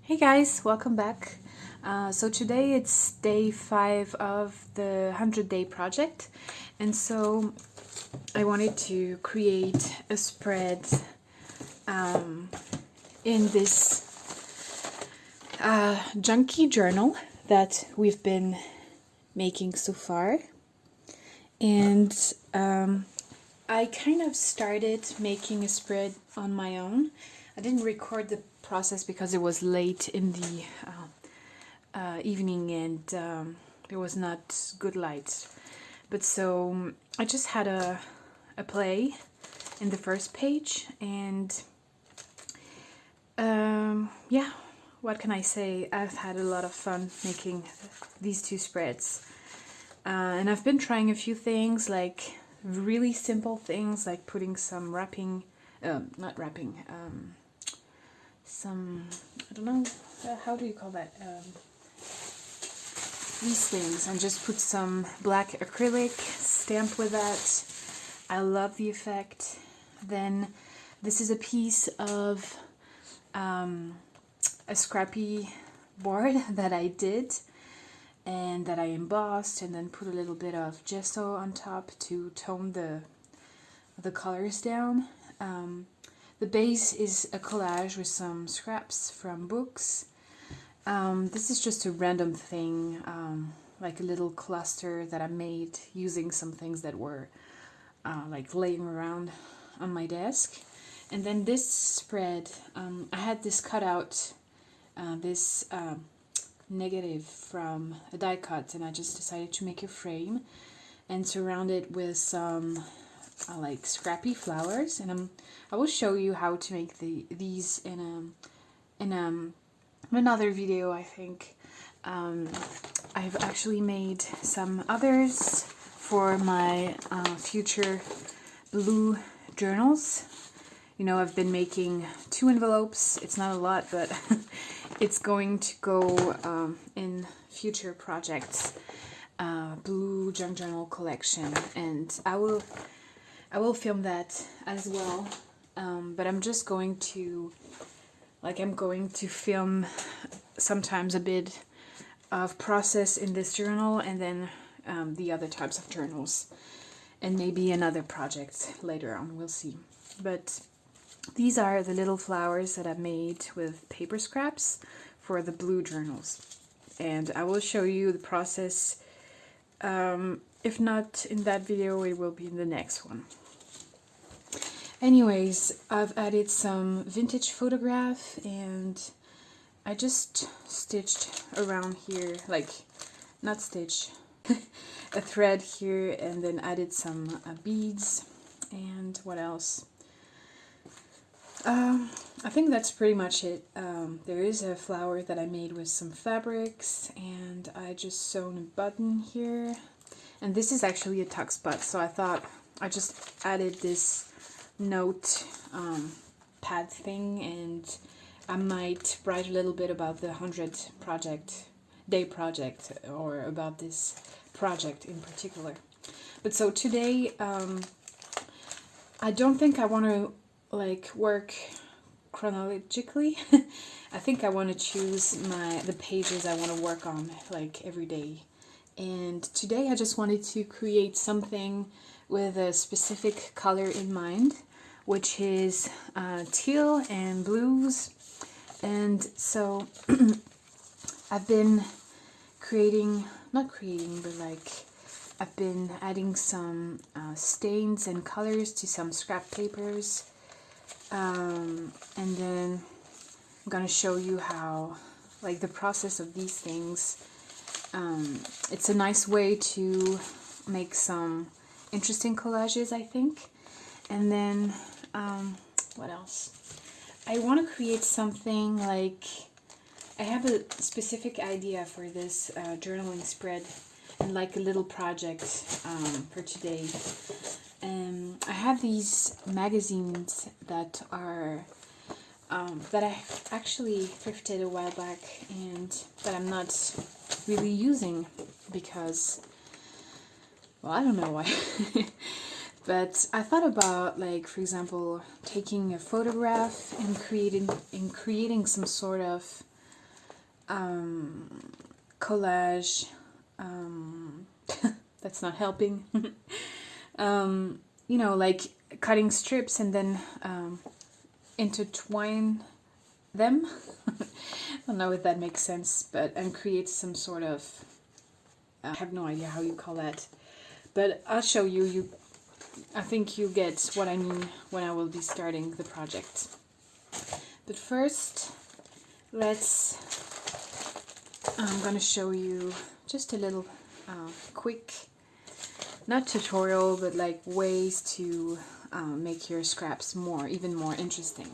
Hey guys, welcome back. So today it's day 5 of the 100-day project, and so I wanted to create a spread in this junky journal that we've been making so far. And I kind of started making a spread on my own. I didn't record the process because it was late in the evening and there was not good light. But so I just had a play in the first page, and yeah, what can I say? I've had a lot of fun making these two spreads. And I've been trying a few things, like really simple things, like putting some wrapping, not wrapping, some, I don't know, how do you call that? These things, and just put some black acrylic stamp with that. I love the effect. Then this is a piece of a scrappy board that I did and that I embossed and then put a little bit of gesso on top to tone the colors down. The base is a collage with some scraps from books. This is just a random thing, like a little cluster that I made using some things that were like laying around on my desk. And then this spread, I had this cutout, this negative from a die cut, and I just decided to make a frame and surround it with some like scrappy flowers. And I will show you how to make these in another video, I think. I've actually made some others for my future blue journals. You know, I've been making 2 envelopes. It's not a lot, but it's going to go in future projects. Blue junk journal collection, and I will film that as well. But I'm just going to, I'm going to film sometimes a bit of process in this journal, and then the other types of journals, and maybe another project later on, we'll see. But these are the little flowers that I made with paper scraps for the blue journals, and I will show you the process. If not in that video, it will be in the next one. Anyways, I've added some vintage photograph, and I just stitched around here, like, not stitch, a thread here, and then added some beads. And what else? I think that's pretty much it. There is a flower that I made with some fabrics, and I just sewn a button here. And this is actually a tuck spot, so I thought I just added this note pad thing, and I might write a little bit about the 100-day project, or about this project in particular. But so today, I don't think I want to work chronologically. I think I want to choose the pages I want to work on every day. And today I just wanted to create something with a specific color in mind, which is teal and blues. And so I've been I've been adding some stains and colors to some scrap papers. And then I'm gonna show you how, the process of these things. It's a nice way to make some interesting collages, I think. And then, what else? I want to create something I have a specific idea for this journaling spread, and a little project for today. I have these magazines that are that I actually thrifted a while back, and that I'm not really using because, well, I don't know why. But I thought about, for example, taking a photograph and creating some sort of collage, that's not helping. You know, like cutting strips and then intertwine them. I don't know if that makes sense, but and create some sort of, I have no idea how you call that, but I'll show you. I think you get what I mean when I will be starting the project. But first, I'm gonna show you just a little quick, not tutorial, but like ways to make your scraps even more interesting.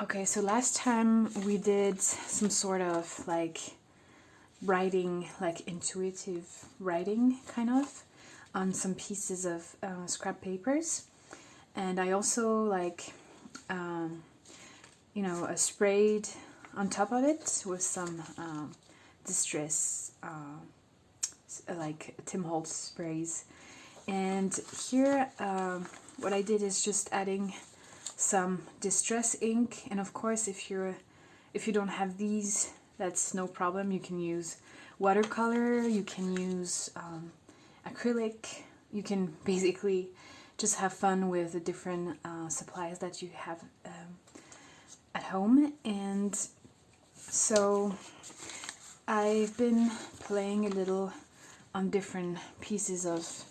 Okay, so last time we did some sort of like writing, like intuitive writing kind of, on some pieces of scrap papers. And I also like, you know, sprayed on top of it with some distress, like Tim Holtz sprays. And here, what I did is just adding some distress ink. And of course, if you don't have these, that's no problem. You can use watercolor, you can use acrylic. You can basically just have fun with the different supplies that you have at home. And so I've been playing a little on different pieces of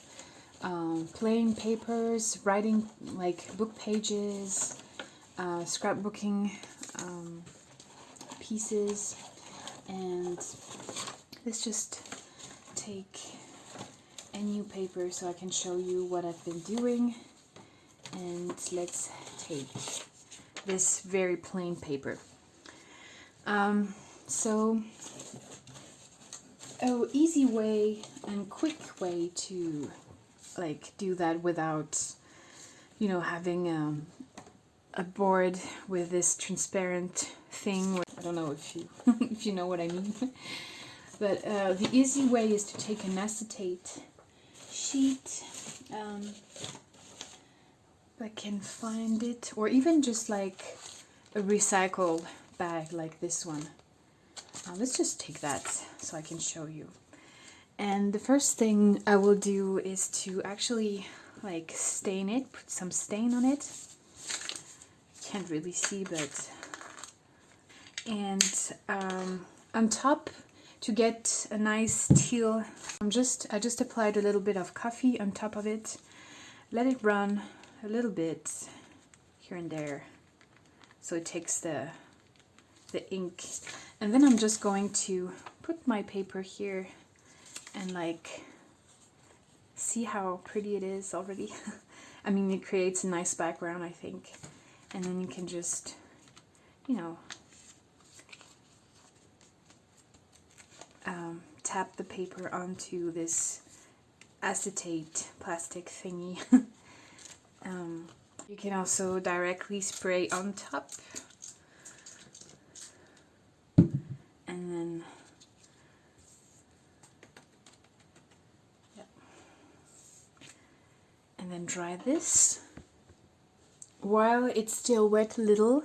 plain papers, writing like book pages, scrapbooking pieces, and let's just take a new paper so I can show you what I've been doing. And let's take this very plain paper. So an easy way and quick way to like do that without, you know, having a board with this transparent thing. I don't know if you if you know what I mean. But the easy way is to take an acetate sheet. I can find it, or even just like a recycled bag like this one. Let's just take that so I can show you. And the first thing I will do is to actually like stain it, put some stain on it. Can't really see, but and on top, to get a nice teal, I just applied a little bit of coffee on top of it. Let it run a little bit here and there, so it takes the ink. And then I'm just going to put my paper here and like see how pretty it is already. I mean, it creates a nice background, I think. And then you can just, you know, tap the paper onto this acetate plastic thingy. You can also directly spray on top. And then, yeah. And then dry this. While it's still wet a little,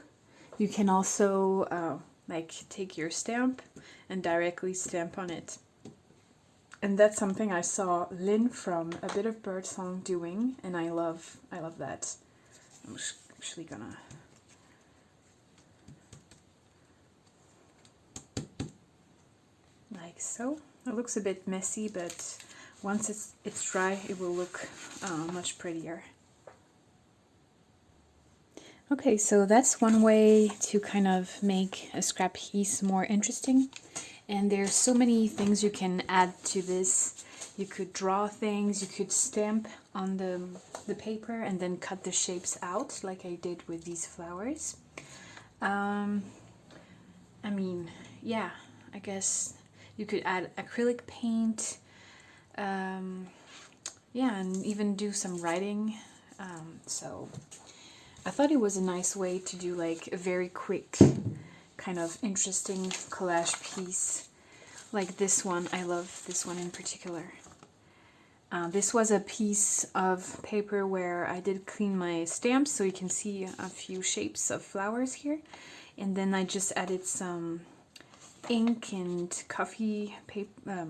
you can also like take your stamp and directly stamp on it. And that's something I saw Lynn from A Bit of Birdsong doing, and I love that. I'm actually gonna like so. It looks a bit messy, but once it's dry, it will look much prettier. Okay, so that's one way to kind of make a scrap piece more interesting. And there's so many things you can add to this. You could draw things, you could stamp on the paper and then cut the shapes out like I did with these flowers. I mean, yeah, I guess you could add acrylic paint, yeah, and even do some writing. So I thought it was a nice way to do like a very quick, kind of interesting collage piece. Like this one, I love this one in particular. This was a piece of paper where I did clean my stamps, so you can see a few shapes of flowers here. and then I just added some ink and coffee paper,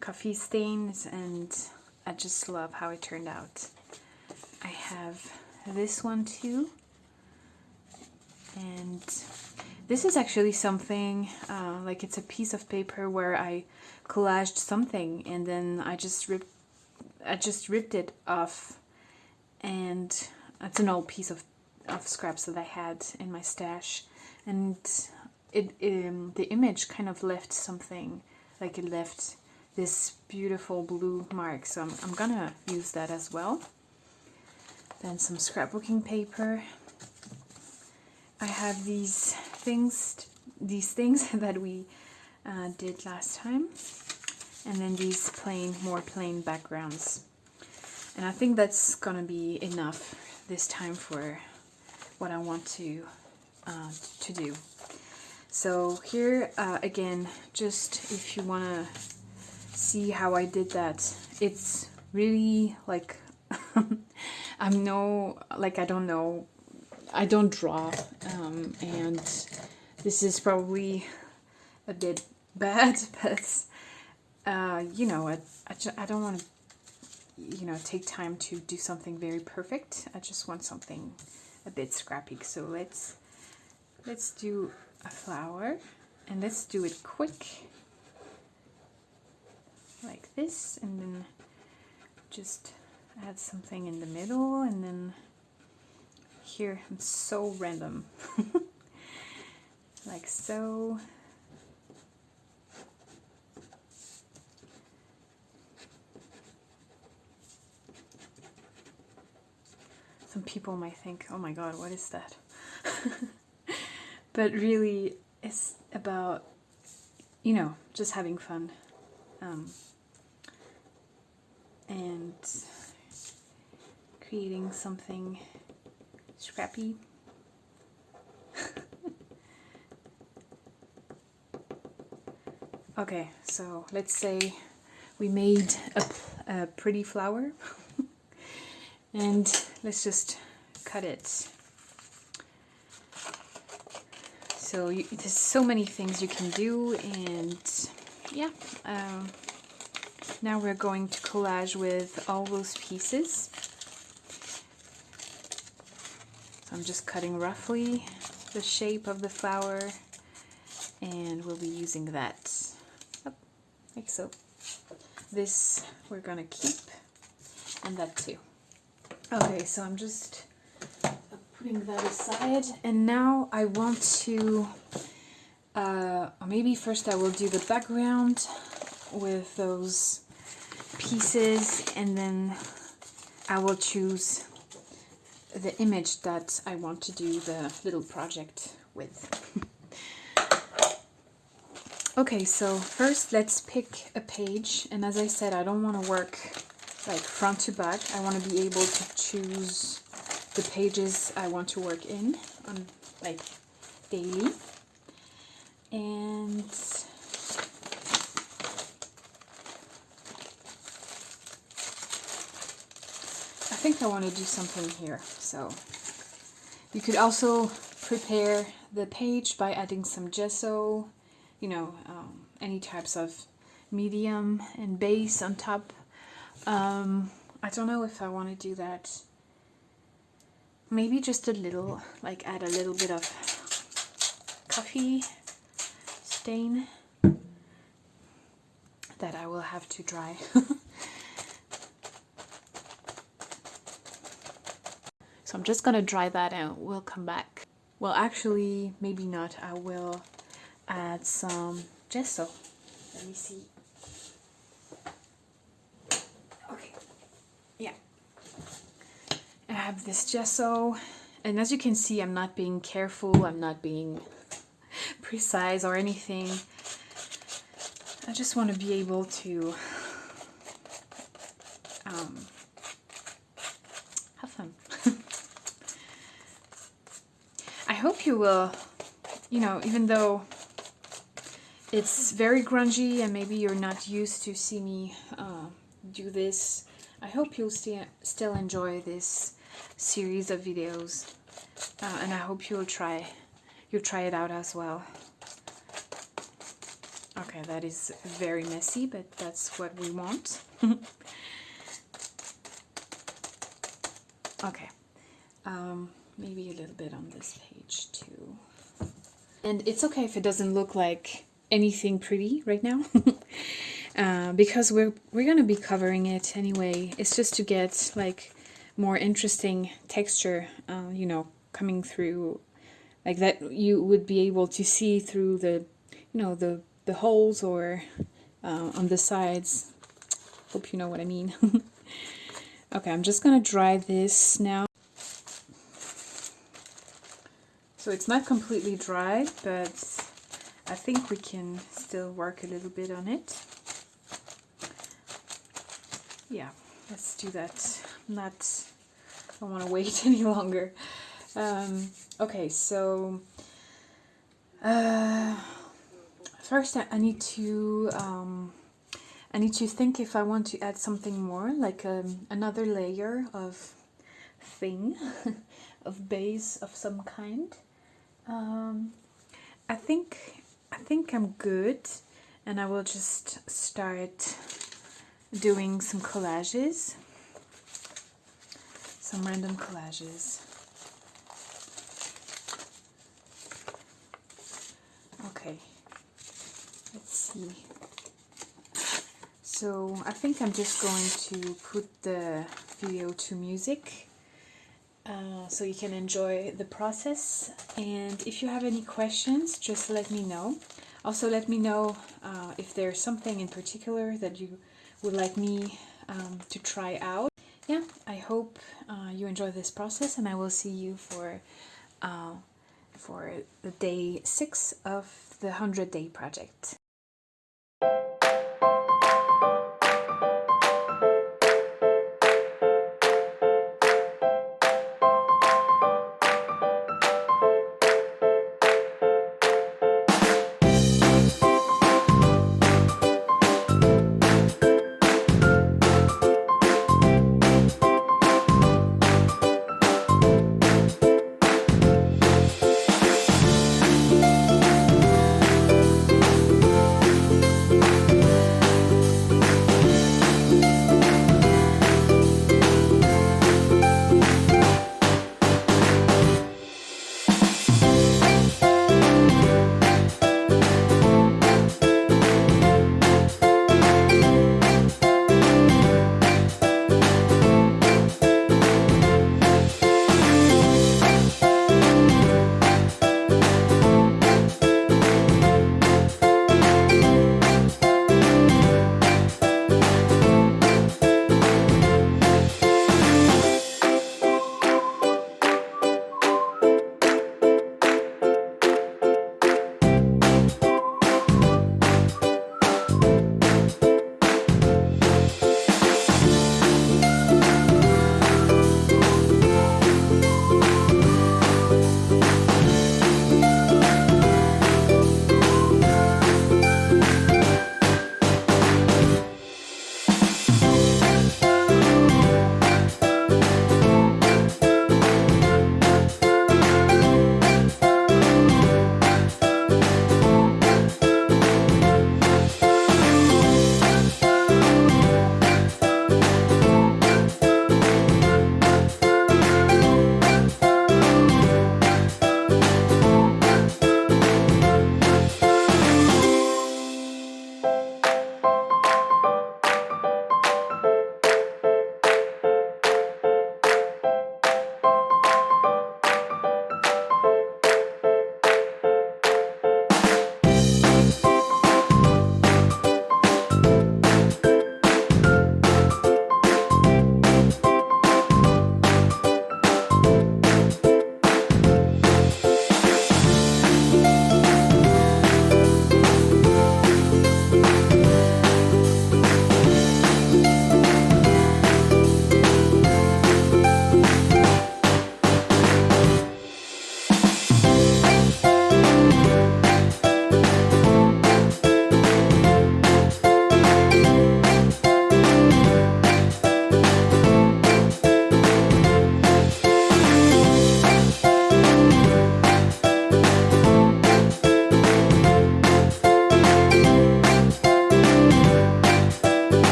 coffee stains, and I just love how it turned out. I have this one too, and this is actually something like it's a piece of paper where I collaged something, and then I just ripped it off, and it's an old piece of scraps that I had in my stash, and the image kind of left something, like it left this beautiful blue mark, so I'm gonna use that as well. Then some scrapbooking paper. I have these things that we did last time, and then these more plain backgrounds. And I think that's gonna be enough this time for what I want to do. So here again, just if you wanna see how I did that, it's really like I don't draw, and this is probably a bit bad, but you know, I don't want to, you know, take time to do something very perfect. I just want something a bit scrappy. So let's do a flower, and let's do it quick, like this, and then just add something in the middle, and then here I'm so random, like so. Some people might think, oh my god, what is that? But really, it's about, you know, just having fun. And creating something scrappy. Okay, so let's say we made a pretty flower, and let's just cut it. So there's so many things you can do, and yeah, now we're going to collage with all those pieces. So I'm just cutting roughly the shape of the flower, and we'll be using that, like so. This we're gonna keep, and that too. Okay, so I'm just putting that aside, and now I want to, maybe first I will do the background with those pieces, and then I will choose the image that I want to do the little project with. Okay, so first let's pick a page, and as I said, I don't want to work like front to back. I want to be able to choose the pages I want to work in on like daily. And I think I want to do something here. So you could also prepare the page by adding some gesso, you know, any types of medium and base on top. I don't know if I want to do that. Maybe just a little, like add a little bit of coffee stain that I will have to dry. So I'm just gonna dry that out. We'll come back. Well, actually, maybe not. I will add some gesso. Let me see. Okay. Yeah. I have this gesso, and as you can see, I'm not being careful. I'm not being precise or anything. I just want to be able to have fun. I hope you will, you know, even though it's very grungy and maybe you're not used to see me do this, I hope you'll still enjoy this series of videos, and I hope you'll try you try it out as well. Okay, that is very messy, but that's what we want. Okay, maybe a little bit on this page too. And it's okay if it doesn't look like anything pretty right now, because we're gonna be covering it anyway. It's just to get like more interesting texture, you know, coming through, like that you would be able to see through the, you know, the holes or on the sides. Hope you know what I mean. Okay, I'm just gonna dry this now. So it's not completely dry, but I think we can still work a little bit on it. Yeah, let's do that. I don't want to wait any longer. Okay, so first I need to think if I want to add something more, like another layer of thing, of base of some kind. I think I'm good, and I will just start doing some collages, some random collages. Okay, let's see. So I think I'm just going to put the video to music, so you can enjoy the process. And if you have any questions, just let me know. Also let me know if there's something in particular that you would like me to try out. Yeah, I hope you enjoy this process, and I will see you for the day 6 of the 100-day project.